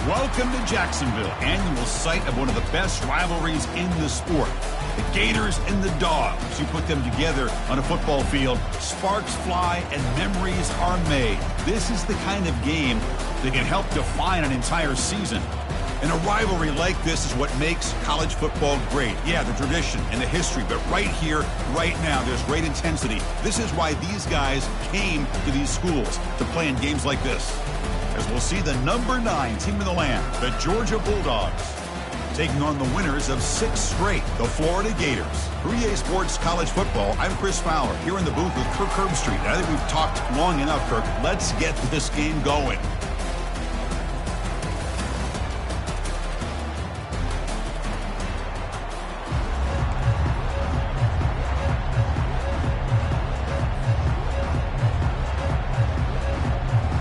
Welcome to Jacksonville, annual site of one of the best rivalries in the sport. The Gators and the Dogs. You put them together on a football field, sparks fly and memories are made. This is the kind of game that can help define an entire season. And a rivalry like this is what makes college football great. Yeah, the tradition and the history, but right here, right now, there's great intensity. This is why these guys came to these schools to play in games like this. As we'll see the number 9 team in the land, the Georgia Bulldogs, taking on the winners of 6 straight, the Florida Gators. For EA Sports College Football, I'm Chris Fowler, here in the booth with Kirk Herbstreit. I think we've talked long enough, Kirk. Let's get this game going.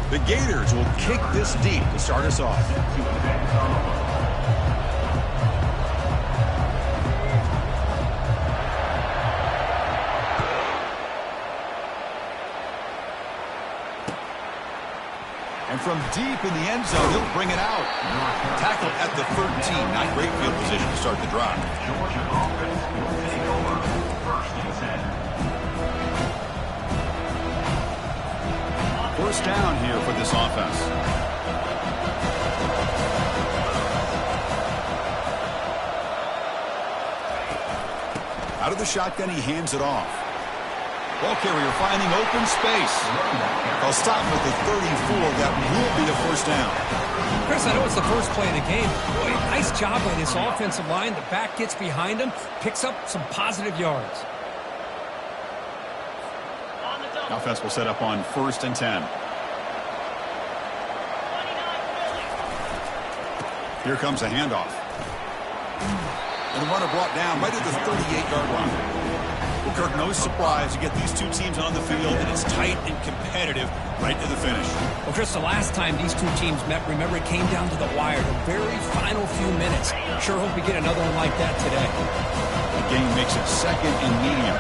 The Gators will kick this deep to start us off. And from deep in the end zone, he'll bring it out. Tackle at the 13. Not great field position to start the drive. Georgia offense will take over 1st and 10. First down here for this offense. Out of the shotgun, he hands it off. Ball carrier finding open space. They'll stop at the 34. That will be a first down. Chris, I know it's the first play of the game. Boy, nice job by this offensive line. The back gets behind him, picks up some positive yards. Offense will set up on 1st and 10. Here comes a handoff. And the runner brought down right at the 38-yard line. Well, Kirk, no surprise. You get these two teams on the field, and it's tight and competitive right to the finish. Well, Chris, the last time these two teams met, remember, it came down to the wire, the very final few minutes. Sure hope we get another one like that today. The game makes it 2nd and medium.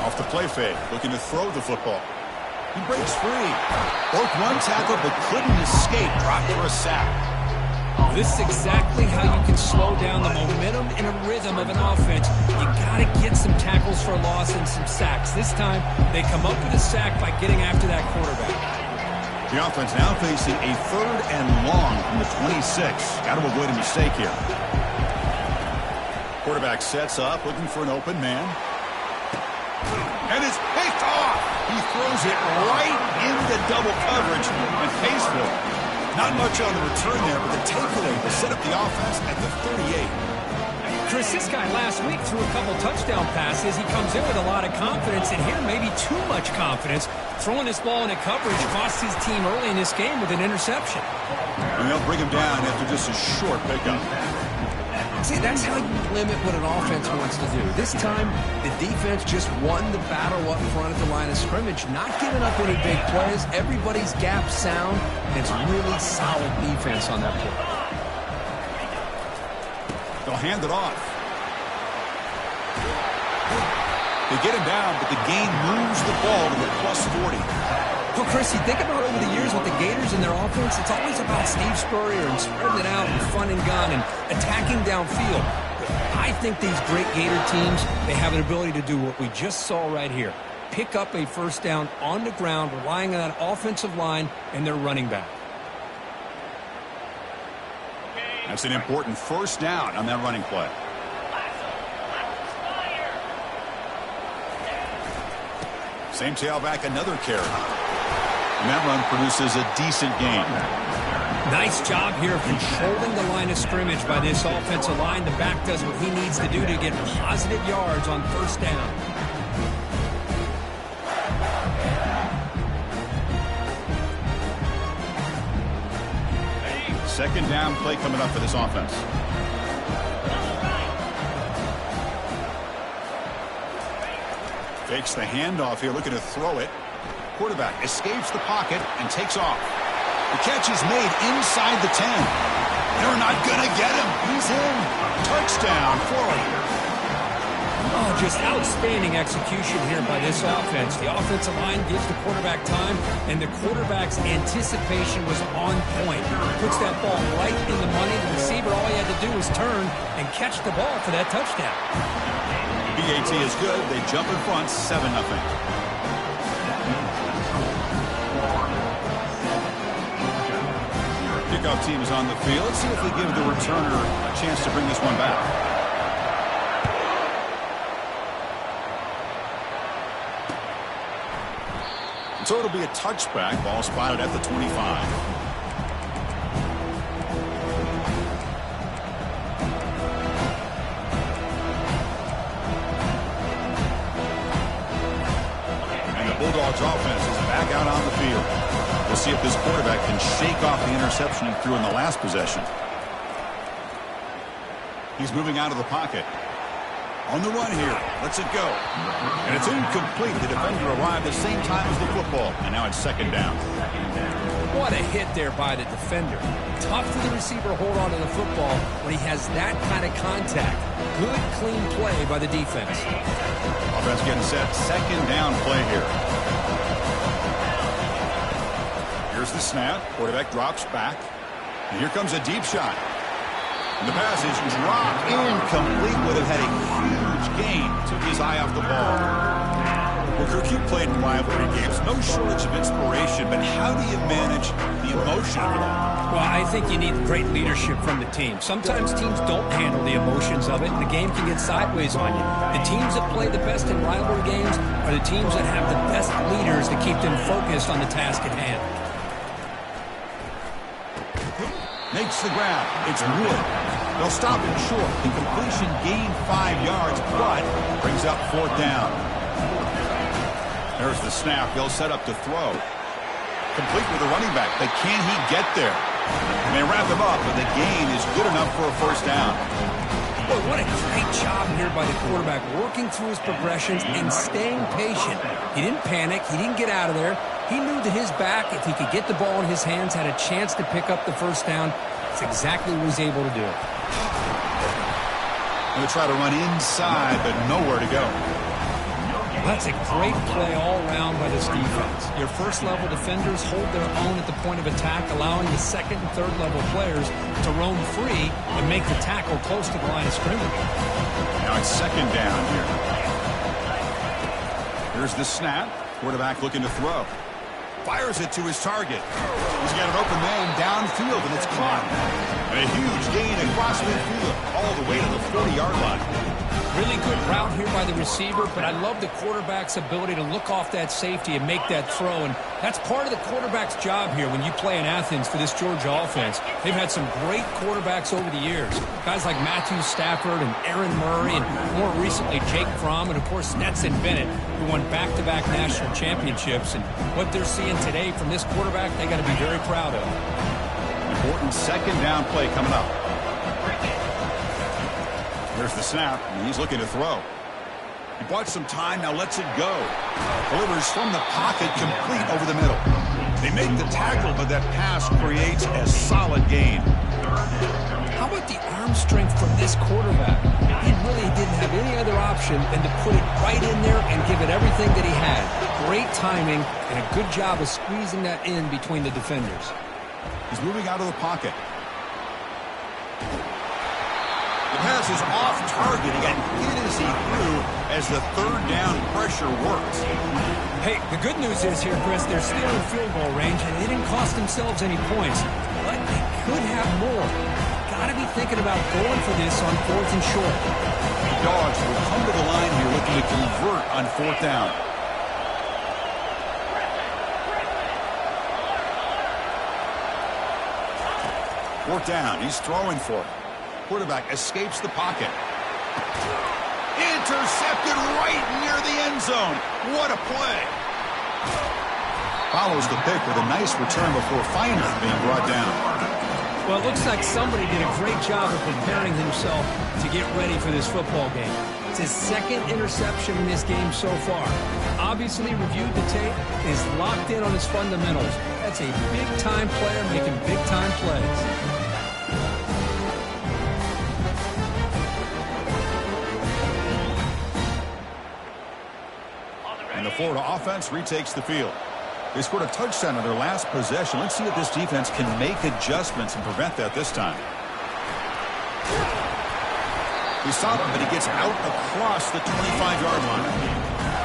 Off the play fake, looking to throw the football. He breaks free. Broke one tackle, but couldn't escape. Dropped for a sack. This is exactly how you can slow down the momentum and a rhythm of an offense. You got to get some tackles for loss and some sacks. This time, they come up with a sack by getting after that quarterback. The offense now facing a 3rd and long from the 26. Got to avoid a mistake here. Quarterback sets up, looking for an open man. And it's picked off. He throws it right into double coverage and pays for it. Not much on the return there, but the takeaway will set up the offense at the 38. Chris, this guy last week threw a couple touchdown passes. He comes in with a lot of confidence, and here maybe too much confidence. Throwing this ball into coverage cost his team early in this game with an interception. And they'll bring him down after just a short pickup. See, that's how you limit what an offense wants to do. This time, the defense just won the battle up front at the line of scrimmage, not giving up any big plays. Everybody's gap sound, and it's really solid defense on that play. They'll hand it off. They get him down, but the gain moves the ball to the +40. Well, Chris, you think about over the years with the Gators and their offense, it's always about Steve Spurrier and spreading it out and fun and gun and attacking downfield. I think these great Gator teams, they have an ability to do what we just saw right here. Pick up a first down on the ground, relying on that offensive line and their running back. That's an important first down on that running play. Same tailback, another carry. And that run produces a decent gain. Nice job here of controlling the line of scrimmage by this offensive line. The back does what he needs to do to get positive yards on first down. Second down play coming up for this offense. Fakes the handoff here, looking to throw it. Quarterback escapes the pocket and takes off. The catch is made inside the 10. They're not going to get him. He's in. Touchdown, Florida. Oh, just outstanding execution here by this offense. The offensive line gives the quarterback time, and the quarterback's anticipation was on point. Puts that ball right in the money. The receiver, all he had to do was turn and catch the ball for that touchdown. BAT is good. They jump in front, 7-0. Kickoff team is on the field. Let's see if they give the returner a chance to bring this one back. So it'll be a touchback. Ball spotted at the 25. And the Bulldogs offense is back out on the field. We'll see if this quarterback can shake off the interception he threw in the last possession. He's moving out of the pocket. On the run here. Lets it go. And it's incomplete. The defender arrived at the same time as the football. And now it's second down. What a hit there by the defender. Tough for the receiver to hold on to the football when he has that kind of contact. Good, clean play by the defense. Offense getting set. Second down play here. Here's the snap. Quarterback drops back. And here comes a deep shot. And the pass is dropped incomplete. Would have had a huge gain. Took his eye off the ball. Well, Kirk, you played in rivalry games. No shortage of inspiration, but how do you manage the emotion of it all? Well, I think you need great leadership from the team. Sometimes teams don't handle the emotions of it, and the game can get sideways on you. The teams that play the best in rivalry games are the teams that have the best leaders to keep them focused on the task at hand. Makes the grab. It's Wood. They'll stop him short. The completion gained 5 yards, but brings up fourth down. There's the snap. They'll set up to throw. Complete with the running back. But can he get there? And they wrap him up, but the gain is good enough for a first down. Boy, what a great job here by the quarterback, working through his progressions and staying patient. He didn't panic. He didn't get out of there. He knew that his back, if he could get the ball in his hands, had a chance to pick up the first down. That's exactly what he's able to do. Going to try to run inside, but nowhere to go. That's a great play all around by this defense. Your first-level defenders hold their own at the point of attack, allowing the second and third-level players to roam free and make the tackle close to the line of scrimmage. Now it's second down here. Here's the snap. Quarterback looking to throw. Fires it to his target. He's got an open man downfield, and it's caught. And a huge gain across midfield, all the way to the 40-yard line. Really good route here by the receiver, but I love the quarterback's ability to look off that safety and make that throw. And that's part of the quarterback's job here when you play in Athens for this Georgia offense. They've had some great quarterbacks over the years. Guys like Matthew Stafford and Aaron Murray, and more recently Jake Fromm, and of course Stetson Bennett, who won back-to-back national championships. And what they're seeing today from this quarterback, they got to be very proud of. Important second down play coming up. There's the snap, and he's looking to throw. He bought some time, now lets it go. Delivers from the pocket, complete over the middle. They make the tackle, but that pass creates a solid gain. How about the arm strength from this quarterback? He really didn't have any other option than to put it right in there and give it everything that he had. Great timing and a good job of squeezing that in between the defenders. He's moving out of the pocket. The pass is off target. He got hit as he threw as the third down pressure works. Hey, the good news is here, Chris, they're still in field goal range, and they didn't cost themselves any points. But they could have more. Got to be thinking about going for this on fourth and short. The Dogs will come to the line here looking to convert on fourth down. Fourth down. He's throwing for it. Quarterback escapes the pocket. Intercepted right near the end zone. What a play. Follows the pick with a nice return before finally being brought down. Well, it looks like somebody did a great job of preparing himself to get ready for this football game. It's his second interception in this game so far. Obviously reviewed the tape and is locked in on his fundamentals. That's a big-time player making big-time plays. Florida offense retakes the field. They scored a touchdown on their last possession. Let's see if this defense can make adjustments and prevent that this time. He stopped him, but he gets out across the 25-yard line.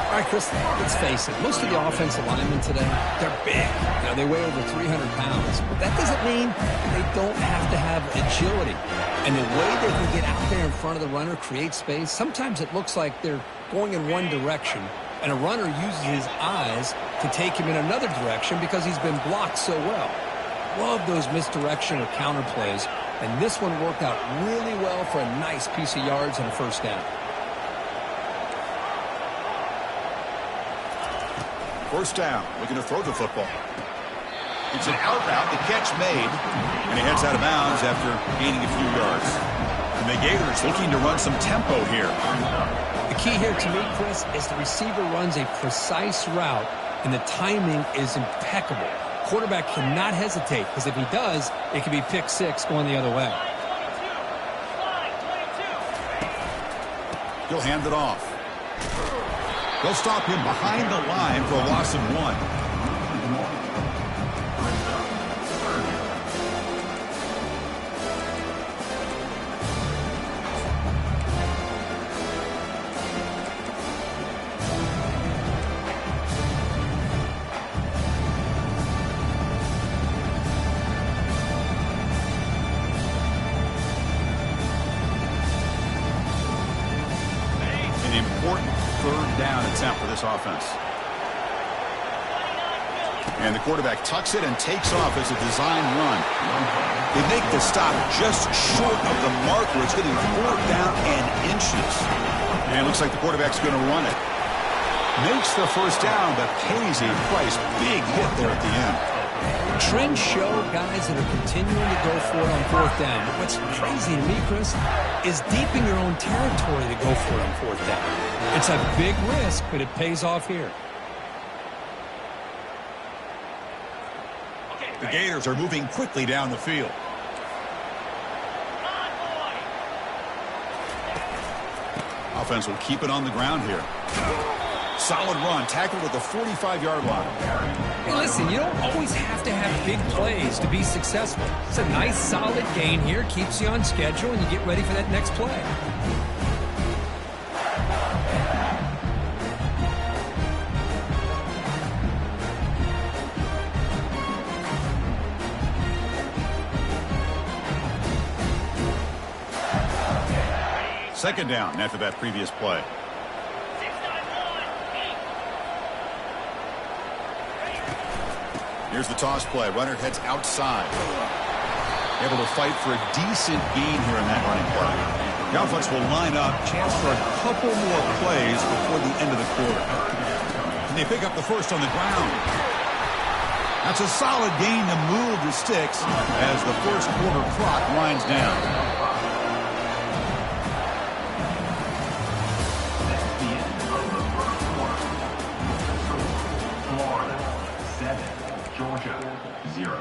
All right, Chris, let's face it. Most of the offensive linemen today, they're big. They weigh over 300 pounds. But that doesn't mean they don't have to have agility. And the way they can get out there in front of the runner, create space, sometimes it looks like they're going in one direction, and a runner uses his eyes to take him in another direction because he's been blocked so well. Love those misdirection or counter plays, and this one worked out really well for a nice piece of yards and a first down. First down, looking to throw the football. It's an out route, the catch made, and he heads out of bounds after gaining a few yards. And the Gators looking to run some tempo here. The key here to me, Chris, is the receiver runs a precise route, and the timing is impeccable. Quarterback cannot hesitate, because if he does, it could be pick six going the other way. He'll hand it off. They'll stop him behind the line for a loss of 1. An important third down attempt for this offense. And the quarterback tucks it and takes off as a design run. They make the stop just short of the marker. It's getting 4th down and inches. And it looks like the quarterback's going to run it. Makes the first down, but pays a price. Big hit there at the end. Trends show guys that are continuing to go for it on 4th down. But what's crazy to me, Chris, is deep in your own territory to go for it on 4th down. It's a big risk, but it pays off here. The Gators are moving quickly down the field. Offense will keep it on the ground here. Solid run, tackled at the 45-yard line. Hey, listen, you don't always have to have big plays to be successful. It's a nice, solid gain here, keeps you on schedule, and you get ready for that next play. Second down after that previous play. Here's the toss play. Runner heads outside. Able to fight for a decent gain here in that running play. The offense will line up. Chance for a couple more plays before the end of the quarter. And they pick up the first on the ground. That's a solid gain to move the sticks as the first quarter clock winds down. Georgia, 0.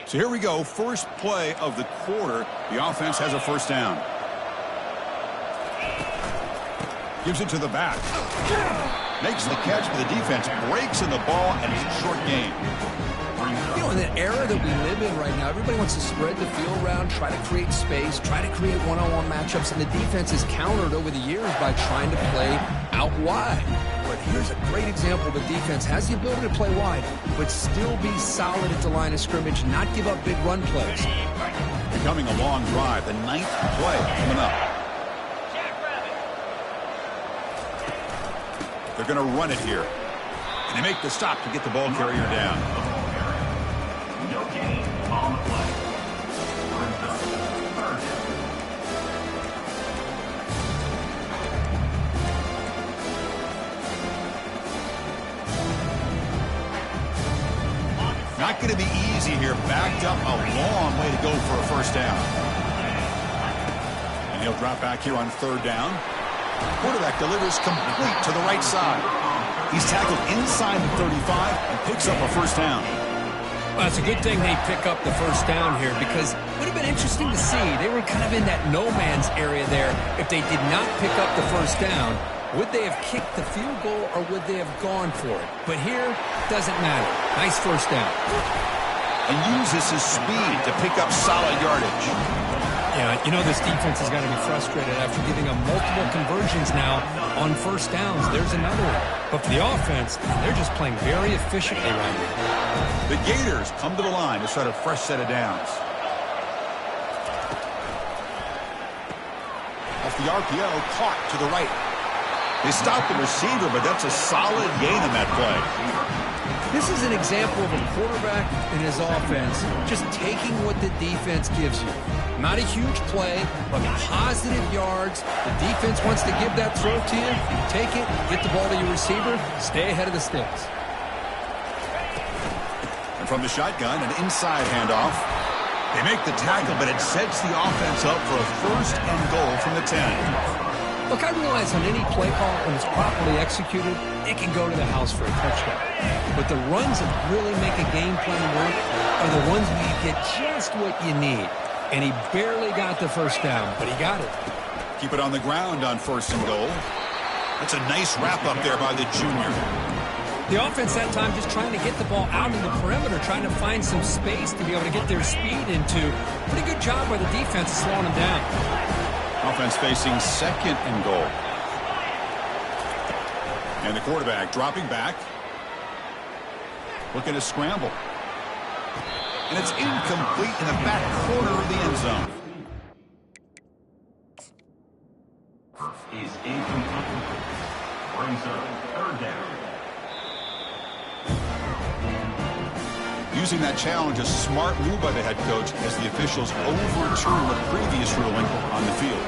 So here we go. First play of the quarter. The offense has a first down. Gives it to the back. Makes the catch, but the defense breaks in the ball, and it's a short gain. You know, in the era that we live in right now, everybody wants to spread the field around, try to create space, try to create one-on-one matchups, and the defense is countered over the years by trying to play out wide. But here's a great example. The defense has the ability to play wide, but still be solid at the line of scrimmage, not give up big run plays. Becoming a long drive, the 9th play coming up. They're going to run it here. And they make the stop to get the ball carrier down. No gain on the play. Not going to be easy here. Backed up a long way to go for a first down. And he'll drop back here on 3rd down. Quarterback delivers complete to the right side. He's tackled inside the 35 and picks up a first down. Well, it's a good thing they pick up the first down here because it would have been interesting to see. They were kind of in that no man's area there. If they did not pick up the first down, would they have kicked the field goal or would they have gone for it? But here, doesn't matter. Nice first down. And uses his speed to pick up solid yardage. Yeah, you know this defense is going to be frustrated after giving them multiple conversions now on first downs. There's another one. But for the offense, they're just playing very efficiently right now. The Gators come to the line to start a fresh set of downs. Off the RPO, caught to the right. They stop the receiver, but that's a solid gain on that play. This is an example of a quarterback and his offense just taking what the defense gives you. Not a huge play, but positive yards. The defense wants to give that throw to you. You take it, get the ball to your receiver, stay ahead of the sticks. And from the shotgun, an inside handoff. They make the tackle, but it sets the offense up for a first and goal from the 10. Look, I realize on any play call, when it's properly executed, it can go to the house for a touchdown. But the runs that really make a game plan work are the ones where you get just what you need. And he barely got the first down, but he got it. Keep it on the ground on first and goal. That's a nice wrap up there by the junior. The offense that time just trying to get the ball out in the perimeter, trying to find some space to be able to get their speed into. Pretty good job by the defense of slowing them down. Offense facing second and goal. And the quarterback dropping back. Looking to scramble. And it's incomplete in the back corner of the end zone. Is incomplete. Brings up third down. Using that challenge, a smart move by the head coach as the officials overturn the previous ruling on the field.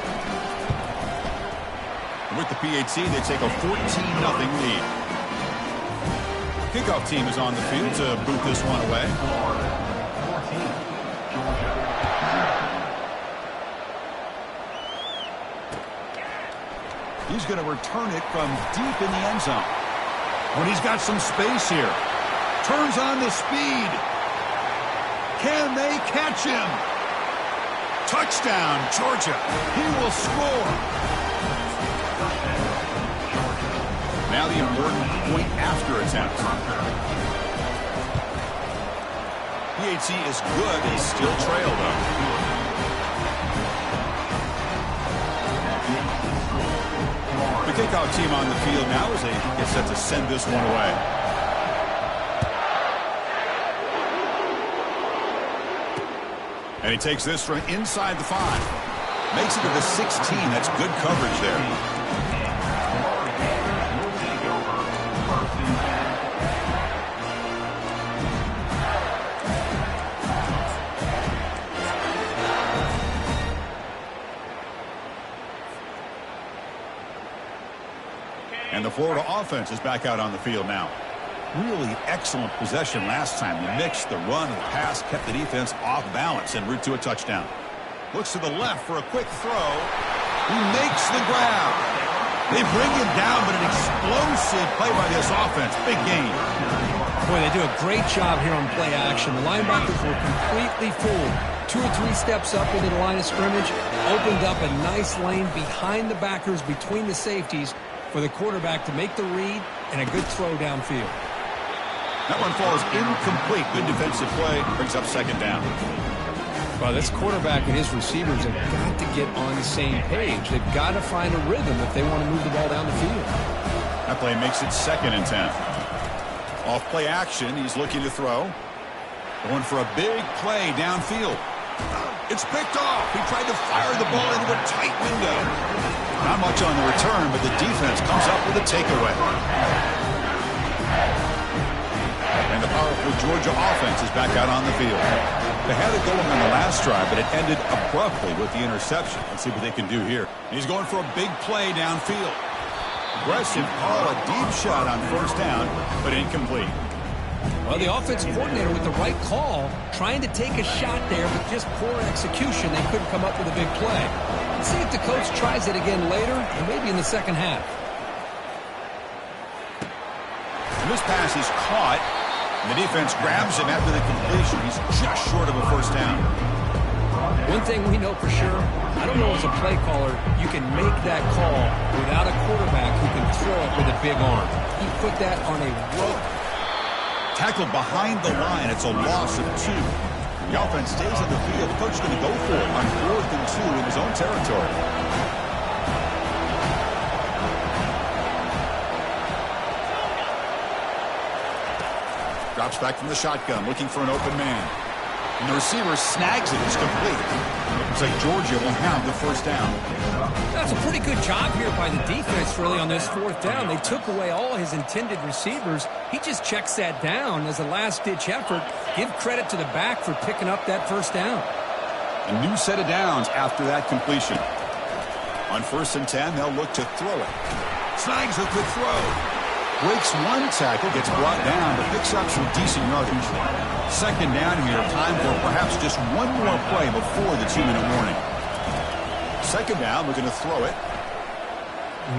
And with the PAT, they take a 14-0 lead. Kickoff team is on the field to boot this one away. He's going to return it from deep in the end zone. When he's got some space here. Turns on the speed. Can they catch him? Touchdown, Georgia. He will score. Now the important point after attempt. PAT is good and still trail, though. The kickoff team on the field now as they get set to send this one away. And he takes this from inside the 5. Makes it to the 16. That's good coverage there. And the Florida offense is back out on the field now. Really excellent possession last time. They mixed the run and the pass, kept the defense off balance en route to a touchdown. Looks to the left for a quick throw. He makes the grab. They bring him down, but an explosive play by this offense. Big gain. Boy, they do a great job here on play action. The linebackers were completely fooled. 2 or 3 steps up into the line of scrimmage, opened up a nice lane behind the backers, between the safeties, for the quarterback to make the read and a good throw downfield. That one falls incomplete. Good defensive play. Brings up second down. Well, this quarterback and his receivers have got to get on the same page. They've got to find a rhythm if they want to move the ball down the field. That play makes it 2nd and 10. Off play action, he's looking to throw. Going for a big play downfield. It's picked off. He tried to fire the ball into a tight window. Not much on the return, but the defense comes up with a takeaway. And the powerful Georgia offense is back out on the field. They had it going on the last drive, but it ended abruptly with the interception. Let's see what they can do here. He's going for a big play downfield. Aggressive call, a deep shot on first down, but incomplete. Well, the offensive coordinator with the right call, trying to take a shot there, but just poor execution. They couldn't come up with a big play. Let's see if the coach tries it again later, or maybe in the second half. And this pass is caught. And the defense grabs him after the completion. He's just short of a first down. One thing we know for sure, I don't know as a play caller, you can make that call without a quarterback who can throw it with a big arm. He put that on a rope. Tackled behind the line. It's a loss of 2. The offense stays on the field. The coach is going to go for it on 4th and 2 in his own territory. Drops back from the shotgun, looking for an open man. And the receiver snags it. It's complete. Looks like Georgia will have the first down. That's a pretty good job here by the defense, really, on this 4th down. They took away all his intended receivers. He just checks that down as a last-ditch effort. Give credit to the back for picking up that first down. A new set of downs after that completion. On 1st and 10, they'll look to throw it. Snags a good throw. Breaks one tackle, gets brought down, but picks up some decent yardage. Second down here, time for perhaps just one more play before the 2-minute warning. Second down, looking to throw it.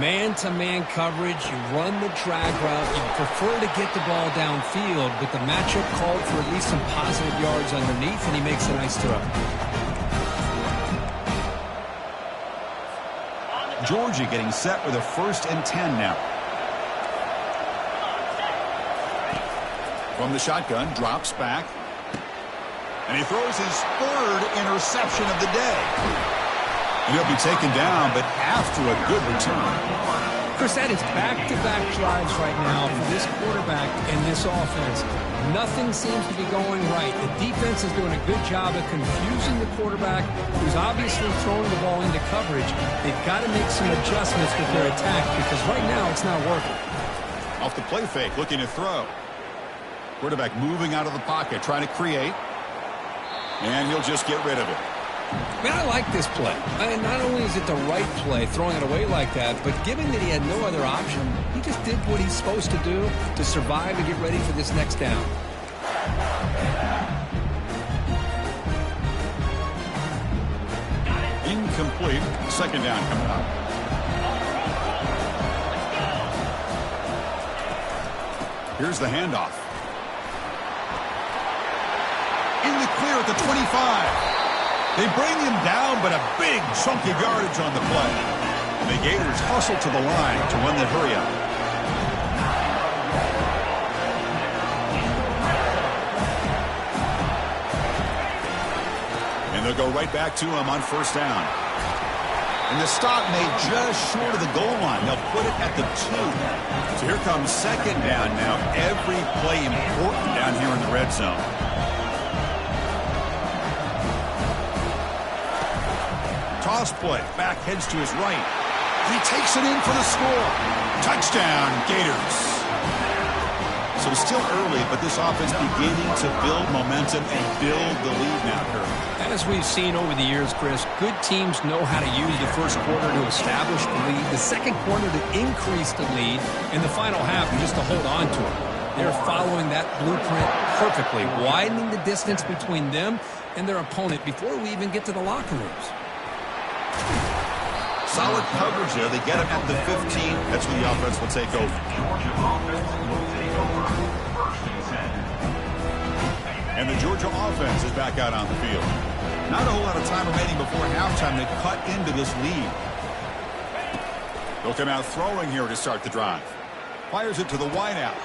Man-to-man coverage, you run the drag route. You prefer to get the ball downfield, but the matchup called for at least some positive yards underneath, and he makes a nice throw. Georgia getting set with a 1st and 10 now. From the shotgun, drops back. And he throws his 3rd interception of the day. And he'll be taken down, but after a good return. Chris, that is back-to-back drives right now for this quarterback and this offense. Nothing seems to be going right. The defense is doing a good job of confusing the quarterback, who's obviously throwing the ball into coverage. They've got to make some adjustments with their attack because right now it's not working. Off the play fake, looking to throw. Quarterback moving out of the pocket, trying to create. And he'll just get rid of it. Man, I like this play. Not only is it the right play, throwing it away like that, but given that he had no other option, he just did what he's supposed to do to survive and get ready for this next down. Incomplete. Second down coming up. Here's the handoff. In the clear at the 25. They bring him down, but a big chunk of yardage on the play. And the Gators hustle to the line to run the hurry up. And they'll go right back to him on 1st down. And the stop made just short of the goal line. They'll put it at the 2. So here comes second down now. Every play important down here in the red zone. Toss play. Back heads to his right. And he takes it in for the score. Touchdown, Gators. So still early, but this offense beginning to build momentum and build the lead now, Kirk. As we've seen over the years, Chris, good teams know how to use the first quarter to establish the lead, the second quarter to increase the lead, and the final half just to hold on to it. They're following that blueprint perfectly, widening the distance between them and their opponent before we even get to the locker rooms. Solid coverage there. They get him at the 15. That's when the offense will take over. Georgia offense will take over 1st and 10. And the Georgia offense is back out on the field. Not a whole lot of time remaining before halftime to cut into this lead. They'll come out throwing here to start the drive. Fires it to the wideout.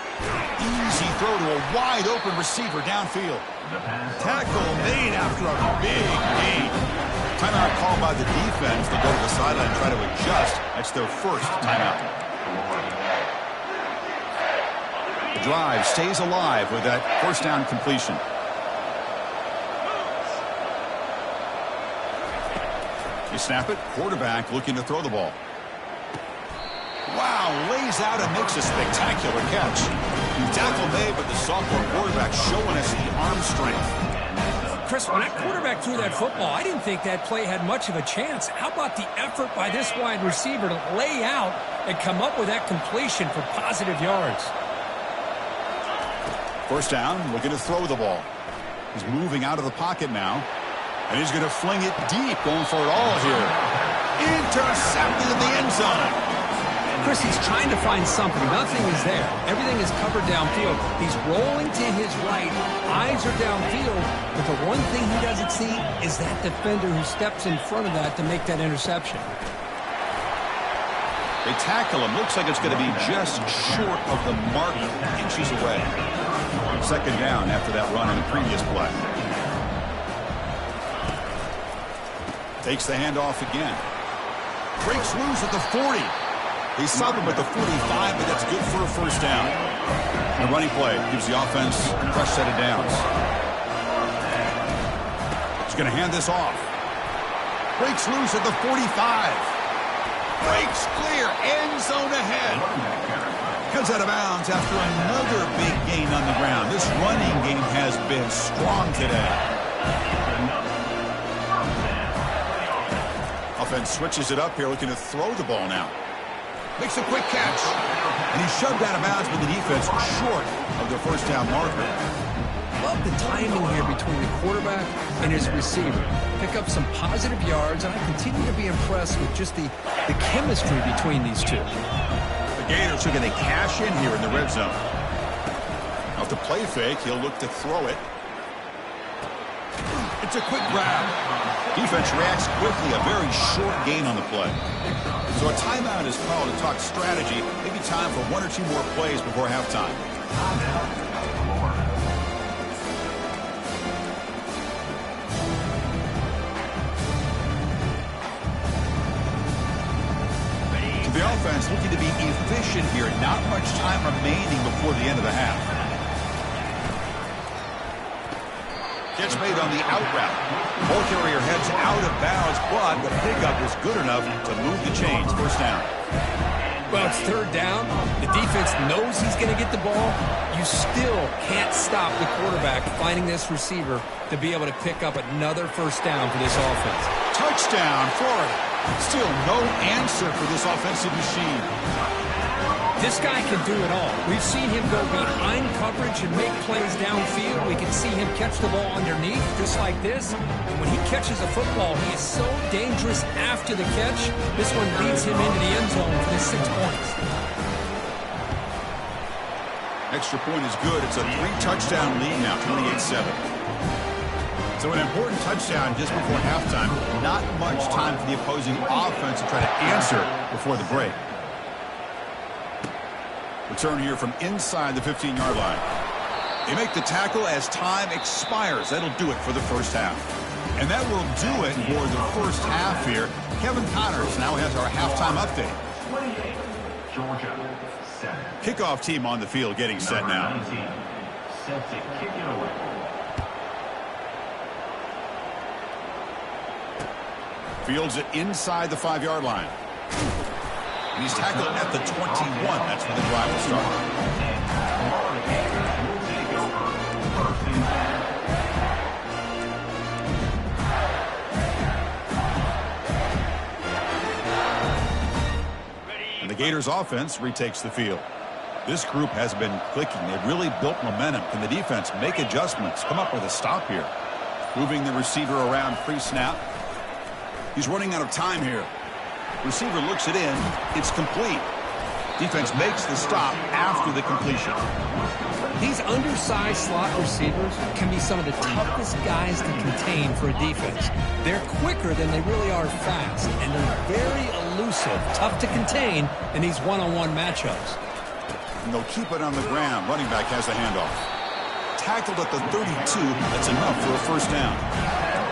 Easy throw to a wide-open receiver downfield. Tackle made after a big gain. Timeout called by the defense. They'll go to the sideline and try to adjust. That's their first timeout. The drive stays alive with that 1st down completion. You snap it. Quarterback looking to throw the ball. Wow, lays out and makes a spectacular catch. Tackle made, but the sophomore quarterback showing us the arm strength. Chris, when that quarterback threw that football, I didn't think that play had much of a chance. How about the effort by this wide receiver to lay out and come up with that completion for positive yards? First down, looking to throw the ball. He's moving out of the pocket now. And he's going to fling it deep, going for it all here. Intercepted in the end zone. Chris, he's trying to find something. Nothing is there. Everything is covered downfield. He's rolling to his right. Eyes are downfield. But the one thing he doesn't see is that defender who steps in front of that to make that interception. They tackle him. Looks like it's going to be just short of the mark, inches away. Second down after that run in the previous play. Takes the handoff again. Breaks loose at the 40. They stop him at the 45, but that's good for a first down. The running play gives the offense a fresh set of downs. He's going to hand this off. Breaks loose at the 45. Breaks clear. End zone ahead. Comes out of bounds after another big gain on the ground. This running game has been strong today. Offense switches it up here, looking to throw the ball now. Makes a quick catch. And he's shoved out of bounds, but the defense short of their first down marker. Love the timing here between the quarterback and his receiver. Pick up some positive yards, and I continue to be impressed with just the chemistry between these two. The Gators are going to cash in here in the red zone. Off the play fake, he'll look to throw it. It's a quick grab. Defense reacts quickly, a very short gain on the play. So a timeout is called to talk strategy. Maybe time for one or two more plays before halftime. So the offense looking to be efficient here. Not much time remaining before the end of the half. Catch made on the out route. Ball carrier heads out of bounds, but the pickup is good enough to move the chains. First down. Well, it's third down. The defense knows he's going to get the ball. You still can't stop the quarterback finding this receiver to be able to pick up another first down for this offense. Touchdown, Florida. Still no answer for this offensive machine. This guy can do it all. We've seen him go behind coverage and make plays downfield. We can see him catch the ball underneath, just like this. And when he catches a football, he is so dangerous after the catch. This one leads him into the end zone for the 6 points. Extra point is good. It's a 3-touchdown lead now, 28-7. So an important touchdown just before halftime. Not much time for the opposing offense to try to answer before the break. Return here from inside the 15-yard line. They make the tackle as time expires. That'll do it for the first half. And that will do it for the first half here. Kevin Connors now has our halftime update. 28, Georgia, set. Kickoff team on the field getting set now. 19, set to kick it away. Fields it inside the 5-yard line. And he's tackled at the 21. That's where the drive will start. And the Gators offense retakes the field. This group has been clicking. They've really built momentum. Can the defense make adjustments? Come up with a stop here. Moving the receiver around pre-snap. He's running out of time here. Receiver looks it in. It's complete. Defense makes the stop after the completion. These undersized slot receivers can be some of the toughest guys to contain for a defense. They're quicker than they really are fast, and they're very elusive, tough to contain in these one-on-one matchups. And they'll keep it on the ground. Running back has the handoff. Tackled at the 32. That's enough for a first down.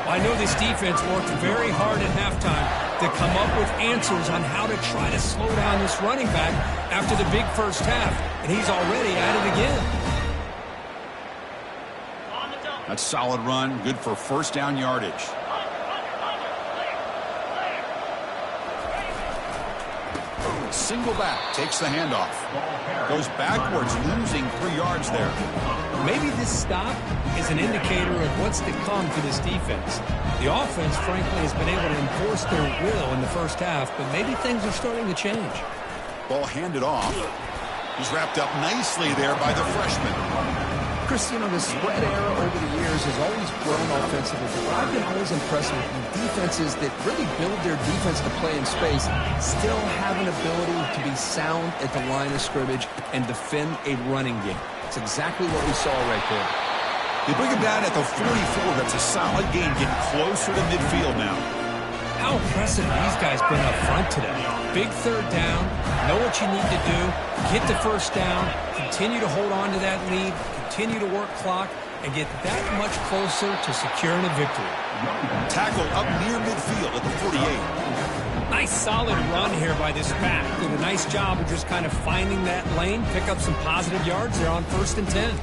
I know this defense worked very hard at halftime to come up with answers on how to try to slow down this running back after the big first half, and he's already at it again. That's a solid run, good for first down yardage. Single back, takes the handoff. Goes backwards, losing 3 yards there. Maybe this stop is an indicator of what's to come for this defense. The offense, frankly, has been able to enforce their will in the first half, but maybe things are starting to change. Ball handed off. He's wrapped up nicely there by the freshman. Chris, you know, the spread era over the years has always grown offensively, but I've been always impressed with defenses that really build their defense to play in space, still have an ability to be sound at the line of scrimmage and defend a running game. It's exactly what we saw right there. They bring him down at the 44. That's a solid gain, getting closer to midfield now. How impressive these guys been up front today. Big third down, know what you need to do, get the first down, continue to hold on to that lead, continue to work clock, and get that much closer to securing a victory. Tackle up near midfield at the 48. Nice solid run here by this back. Did a nice job of just kind of finding that lane, pick up some positive yards there on 1st and 10.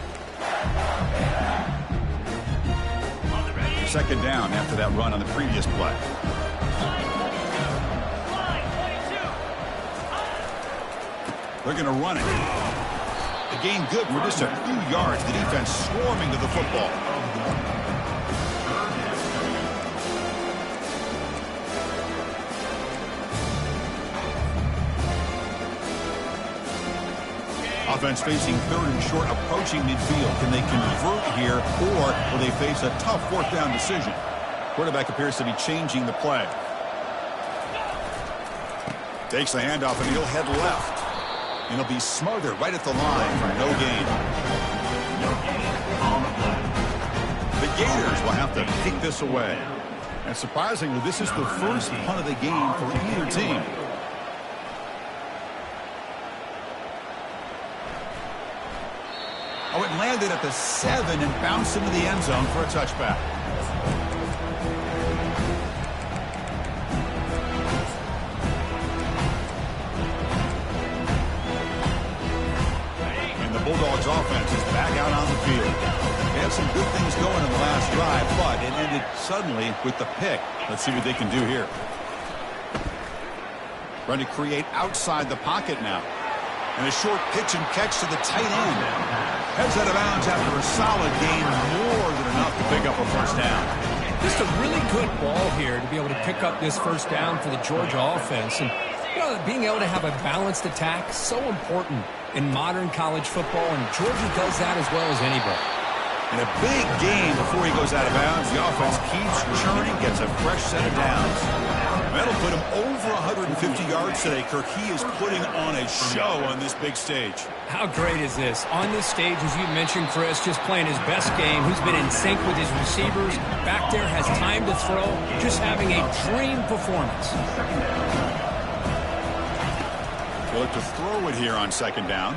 Second down after that run on the previous play. They're going to run it. The gain good. We're just a few yards. The defense swarming to the football. Offense facing 3rd and short, approaching midfield. Can they convert here, or will they face a tough 4th down decision? Quarterback appears to be changing the play. Takes the handoff, and he'll head left. And he'll be smothered right at the line for no gain. The Gators will have to kick this away. And surprisingly, this is the first punt of the game for either team. Oh, it landed at the 7 and bounced into the end zone for a touchback. Bulldogs offense is back out on the field. They had some good things going in the last drive, but it ended suddenly with the pick. Let's see what they can do here. Trying to create outside the pocket now. And a short pitch and catch to the tight end. Heads out of bounds after a solid gain, more than enough to pick up a 1st down. Just a really good ball here to be able to pick up this 1st down for the Georgia offense. And you know, being able to have a balanced attack is so important in modern college football, and Georgia does that as well as anybody. In a big game before he goes out of bounds, the offense keeps churning, gets a fresh set of downs. That'll put him over 150 yards today. Kirk, he is putting on a show on this big stage. How great is this? On this stage, as you mentioned, Chris, just playing his best game. He's been in sync with his receivers. Back there, has time to throw. Just having a dream performance. They'll look to throw it here on 2nd down.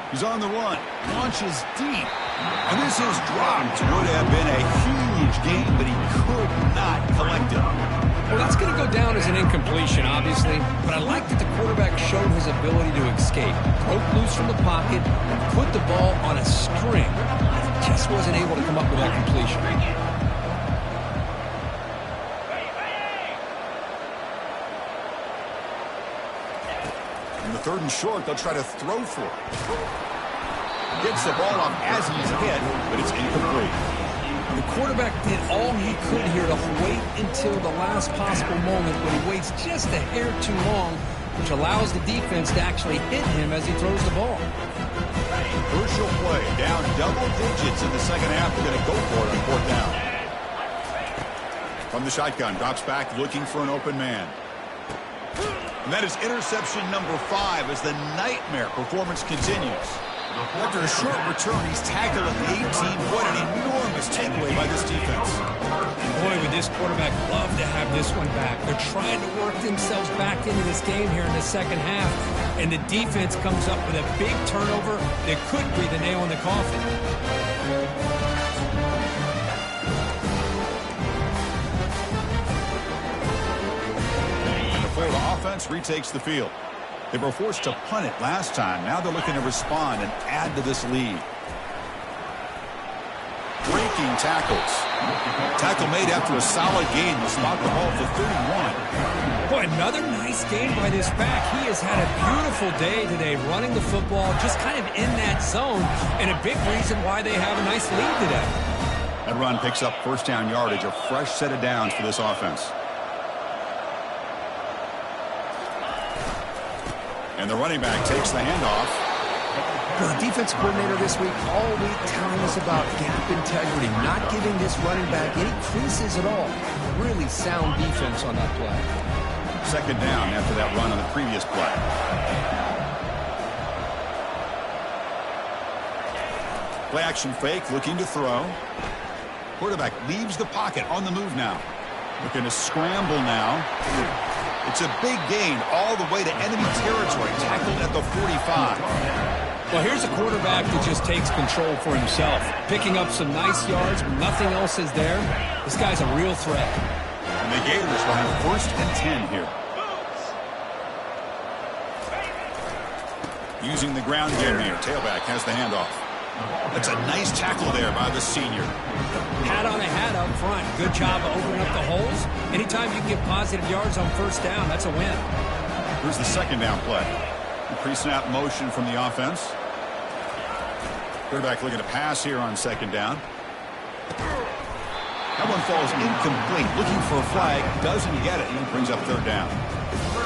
He's on the run. Launches deep. And this is dropped. Would have been a huge gain, but he could not collect it. Well, that's going to go down as an incompletion, obviously. But I like that the quarterback showed his ability to escape. Broke loose from the pocket and put the ball on a string. Just wasn't able to come up with that completion. In the 3rd and short, they'll try to throw for it. Gets the ball off as he's hit, but it's incomplete. The quarterback did all he could here to wait until the last possible moment, but he waits just a hair too long, which allows the defense to actually hit him as he throws the ball. Crucial play, down double digits in the 2nd half. They're going to go for it on 4th down. From the shotgun, drops back looking for an open man. And that is interception number 5 as the nightmare performance continues. After a short return, he's tackled at the 18. What an enormous takeaway by this defense. Boy, would this quarterback love to have this one back. They're trying to work themselves back into this game here in the 2nd half. And the defense comes up with a big turnover that could be the nail in the coffin. The Florida offense retakes the field. They were forced to punt it last time. Now they're looking to respond and add to this lead. Breaking tackles. Tackle made after a solid gain will spot the ball for 31. Boy, another nice game by this back. He has had a beautiful day today running the football, just kind of in that zone, and a big reason why they have a nice lead today. That run picks up 1st down yardage, a fresh set of downs for this offense. And the running back takes the handoff. Well, the defense coordinator this week, all week telling us about gap integrity, not giving this running back any creases at all. Really sound defense on that play. Second down after that run on the previous play. Play action fake, looking to throw. Quarterback leaves the pocket on the move now. Looking to scramble now. It's a big gain all the way to enemy territory, tackled at the 45. Well, here's a quarterback that just takes control for himself, picking up some nice yards when nothing else is there. This guy's a real threat. And the Gators will have 1st and 10 here. Using the ground game here. Tailback has the handoff. That's a nice tackle there by the senior. Hat on a hat up front. Good job of opening up the holes. Anytime you can get positive yards on 1st down, that's a win. Here's the 2nd down play. Pre-snap motion from the offense. Quarterback looking to pass here on 2nd down. That one falls incomplete. Looking for a flag. Doesn't get it. And brings up 3rd down.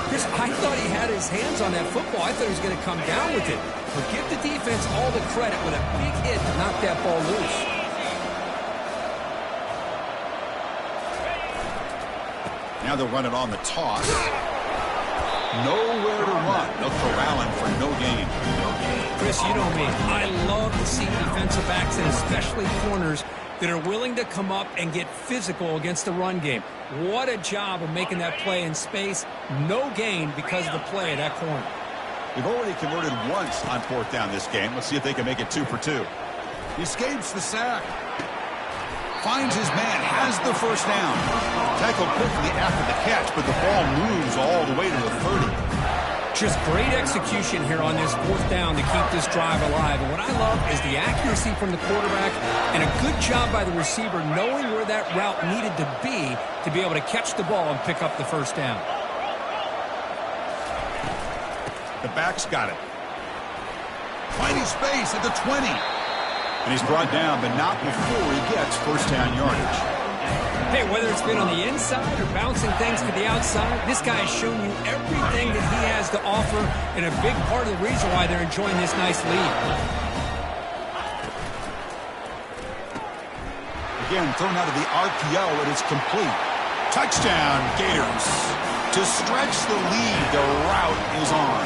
Chris, I thought he had his hands on that football. I thought he was going to come down with it. But give the defense all the credit with a big hit to knock that ball loose. Now they'll run it on the toss. Nowhere to run. They'll corral him for no gain. Chris, you know me. I love to see defensive backs and especially corners that are willing to come up and get physical against the run game. What a job of making that play in space. No gain because of the play of that corner. They've already converted once on 4th down this game. Let's see if they can make it 2 for 2. He escapes the sack. Finds his man, has the 1st down. Tackled quickly after the catch, but the ball moves all the way to the 30. Just great execution here on this 4th down to keep this drive alive. And what I love is the accuracy from the quarterback and a good job by the receiver knowing where that route needed to be able to catch the ball and pick up the 1st down. The back's got it. Finding space at the 20. And he's brought down, but not before he gets 1st down yardage. Hey, whether it's been on the inside or bouncing things to the outside, this guy has shown you everything that he has to offer and a big part of the reason why they're enjoying this nice lead. Again, thrown out of the RPO, and it's complete. Touchdown, Gators. To stretch the lead, the route is on.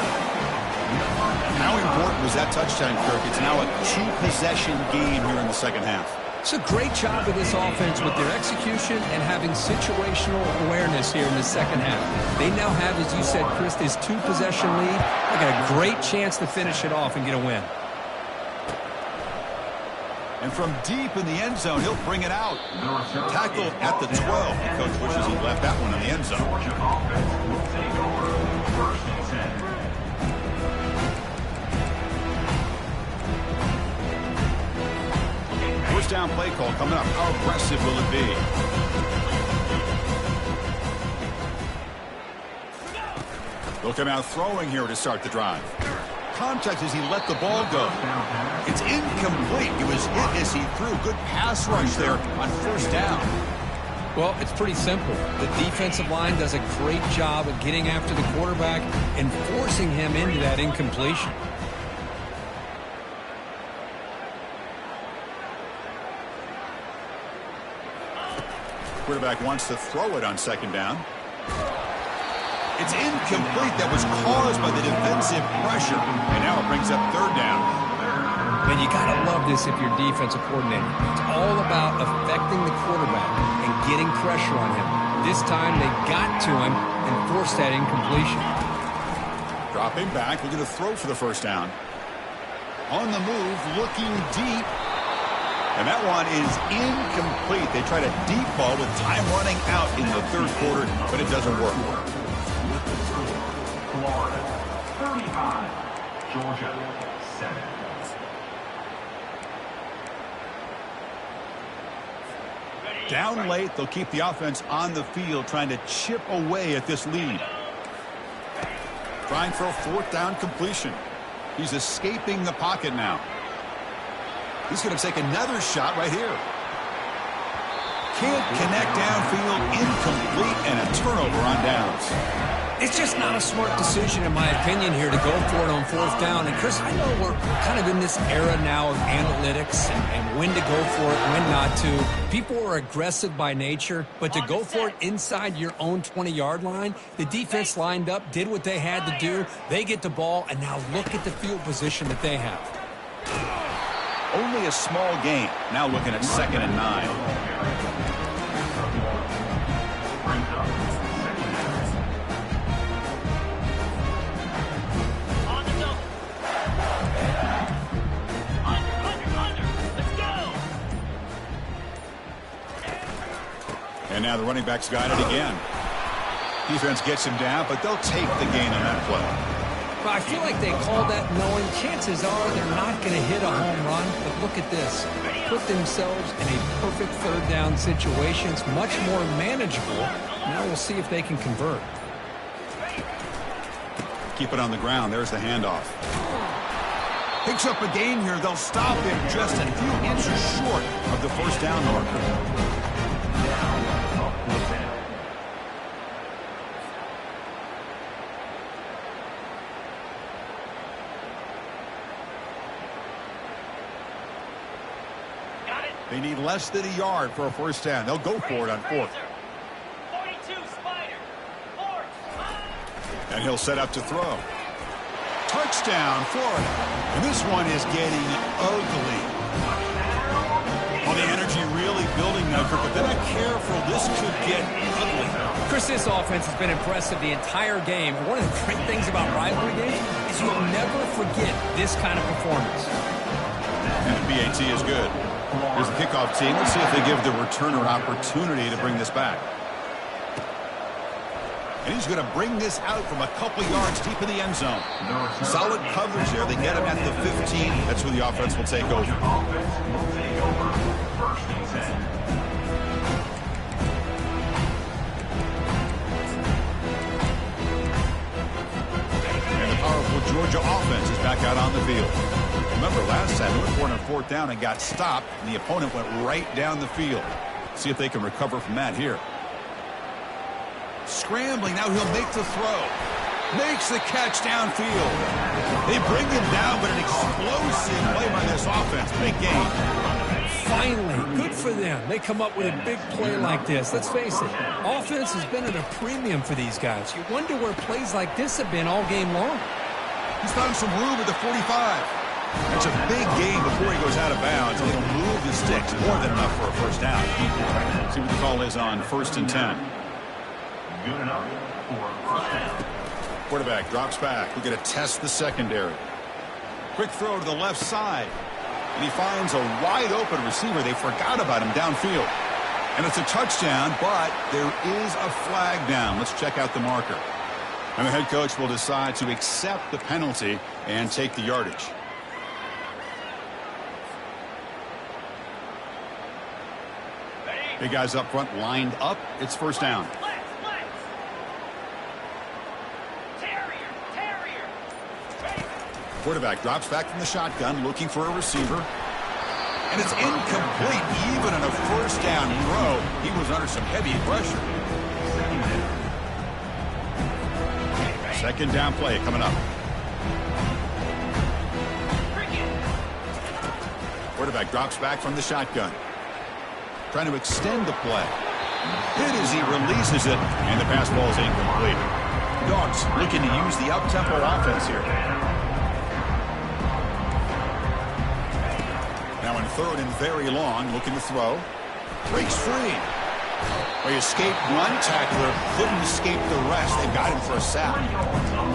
How important was that touchdown, Kirk? It's now a 2-possession game here in the 2nd half. It's a great job of this offense with their execution and having situational awareness here in the 2nd half. They now have, as you said, Chris, this 2-possession lead. They got a great chance to finish it off and get a win. And from deep in the end zone, he'll bring it out. Tackled at the 12. The coach wishes he left that one in the end zone. Georgia offense will take over 1st and 10. First down play call coming up. How aggressive will it be? They'll come out throwing here to start the drive. Contact as he let the ball go. It's incomplete. It was hit as he threw. Good pass rush there on 1st down. Well, it's pretty simple. The defensive line does a great job of getting after the quarterback and forcing him into that incompletion. Quarterback wants to throw it on 2nd down. It's incomplete. That was caused by the defensive pressure. And now it brings up 3rd down. Man, you got to love this if you're defensive coordinator. It's all about affecting the quarterback and getting pressure on him. This time they got to him and forced that incompletion. Dropping back, looking to throw for the 1st down. On the move, looking deep. And that one is incomplete. They tried a deep ball with time running out in the 3rd quarter, but it doesn't work. Florida 35, Georgia 7. Down late, they'll keep the offense on the field, trying to chip away at this lead. Trying for a 4th down completion. He's escaping the pocket now. He's going to take another shot right here. Can't connect downfield, incomplete, and a turnover on downs. It's just not a smart decision, in my opinion, here to go for it on fourth down. And, Chris, I know we're kind of in this era now of analytics and when to go for it, when not to. People are aggressive by nature, but to go for it inside your own 20-yard line, the defense lined up, did what they had to do. They get the ball, and now look at the field position that they have. Only a small gain. Now looking at 2nd and 9. And now the running back's got it again. Defense gets him down, but they'll take the gain on that play. Well, I feel like they call that knowing chances are they're not going to hit a home run. But look at this. Put themselves in a perfect third down situation. It's much more manageable. Now we'll see if they can convert. Keep it on the ground. There's the handoff. Picks up a gain here. They'll stop him just a few inches short of the first down marker. They need less than a yard for a first down. They'll go for it on 4th. 42 Spider. 4. And he'll set up to throw. Touchdown, Florida. And this one is getting ugly. Well, the energy really building now, but if they're not careful, this could get ugly. Chris, this offense has been impressive the entire game. And one of the great things about rivalry games is you'll never forget this kind of performance. And the PAT is good. Here's the kickoff team. Let's see if they give the returner an opportunity to bring this back. And he's going to bring this out from a couple yards deep in the end zone. Solid coverage there. They get him at the 15. That's where the offense will take over. And the powerful Georgia offense is back out on the field. Remember last time, they went for it on 4th down and got stopped, and the opponent went right down the field. See if they can recover from that here. Scrambling, now he'll make the throw. Makes the catch downfield. They bring him down, but an explosive play by this offense. Big game. Finally, good for them. They come up with a big play like this. Let's face it, offense has been at a premium for these guys. You wonder where plays like this have been all game long. He's found some room at the 45. It's a big game before he goes out of bounds. He'll move the sticks more than enough for a first down. See what the call is on 1st and 10. Good enough for first down. Quarterback drops back. We're going to test the secondary. Quick throw to the left side. And he finds a wide open receiver. They forgot about him downfield. And it's a touchdown, but there is a flag down. Let's check out the marker. And the head coach will decide to accept the penalty and take the yardage. Big guys up front lined up. It's first down. Quarterback drops back from the shotgun, looking for a receiver. And it's incomplete. Even on a first down throw, he was under some heavy pressure. Second down play coming up. Quarterback drops back from the shotgun. Trying to extend the play. Hit as he releases it, and the pass ball is incomplete. Dogs looking to use the up-tempo offense here. Now in 3rd and very long, looking to throw. Breaks free. Well, he escaped one tackler, couldn't escape the rest. They've got him for a sack.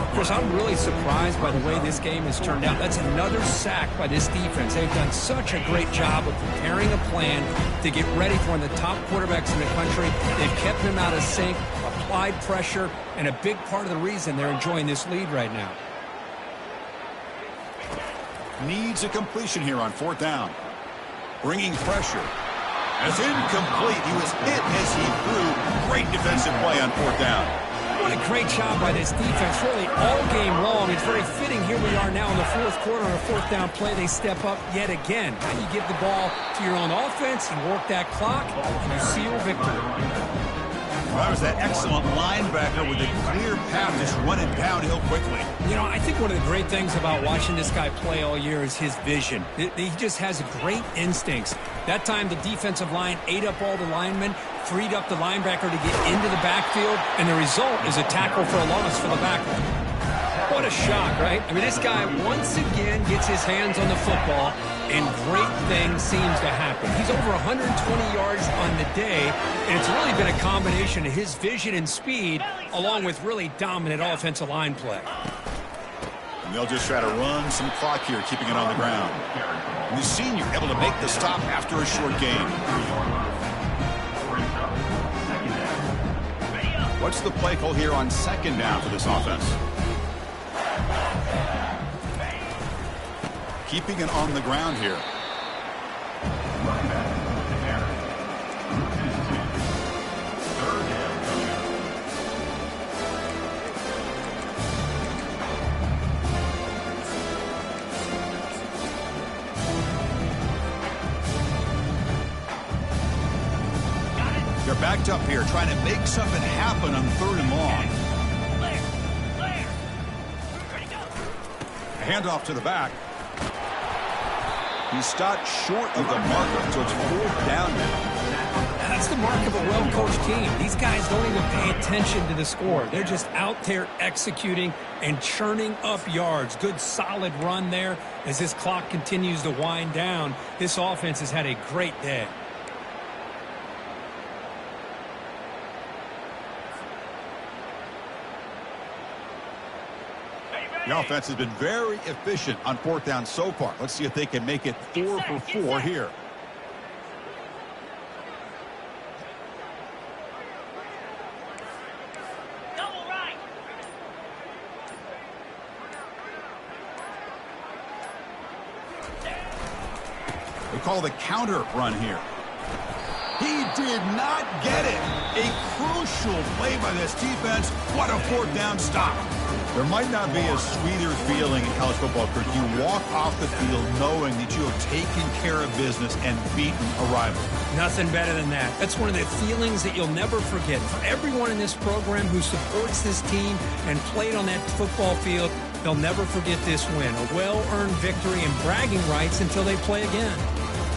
Of course, I'm really surprised by the way this game has turned out. That's another sack by this defense. They've done such a great job of preparing a plan to get ready for one of the top quarterbacks in the country. They've kept him out of sync, applied pressure, and a big part of the reason they're enjoying this lead right now. Needs a completion here on 4th down. Bringing pressure. It's incomplete. He was hit as he threw. Great defensive play on 4th down. What a great job by this defense, really all game long. It's very fitting. Here we are now in the 4th quarter on a 4th down play. They step up yet again. Now you give the ball to your own offense, you work that clock, and you seal victory. That was that excellent linebacker with a clear path just running downhill quickly. You know, I think one of the great things about watching this guy play all year is his vision. He just has great instincts. That time, the defensive line ate up all the linemen, freed up the linebacker to get into the backfield, and the result is a tackle for a loss for the backer. What a shock, right? I mean, this guy once again gets his hands on the football, and great things seems to happen. He's over 120 yards on the day, and it's really been a combination of his vision and speed, along with really dominant offensive line play. And they'll just try to run some clock here, keeping it on the ground. And the senior able to make the stop after a short game. What's the play call here on second down for this offense? Keeping it on the ground here. They're backed up here, trying to make something happen on 3rd and long. Handoff to the back. He stopped short of the marker, so it's 4th down now. That's the mark of a well-coached team. These guys don't even pay attention to the score. They're just out there executing and churning up yards. Good, solid run there. As this clock continues to wind down, this offense has had a great day. The offense has been very efficient on 4th down so far. Let's see if they can make it 4 for 4 here. Double right. They call the counter run here. He did not get it. A crucial play by this defense. What a 4th down stop. There might not be a sweeter feeling in college football, Kirk. You walk off the field knowing that you have taken care of business and beaten a rival. Nothing better than that. That's one of the feelings that you'll never forget. For everyone in this program who supports this team and played on that football field, they'll never forget this win. A well-earned victory and bragging rights until they play again.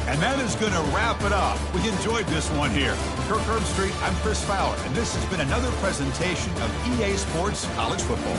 And that is going to wrap it up. We enjoyed this one here. Kirk Herbstreit, I'm Chris Fowler, and this has been another presentation of EA Sports College Football.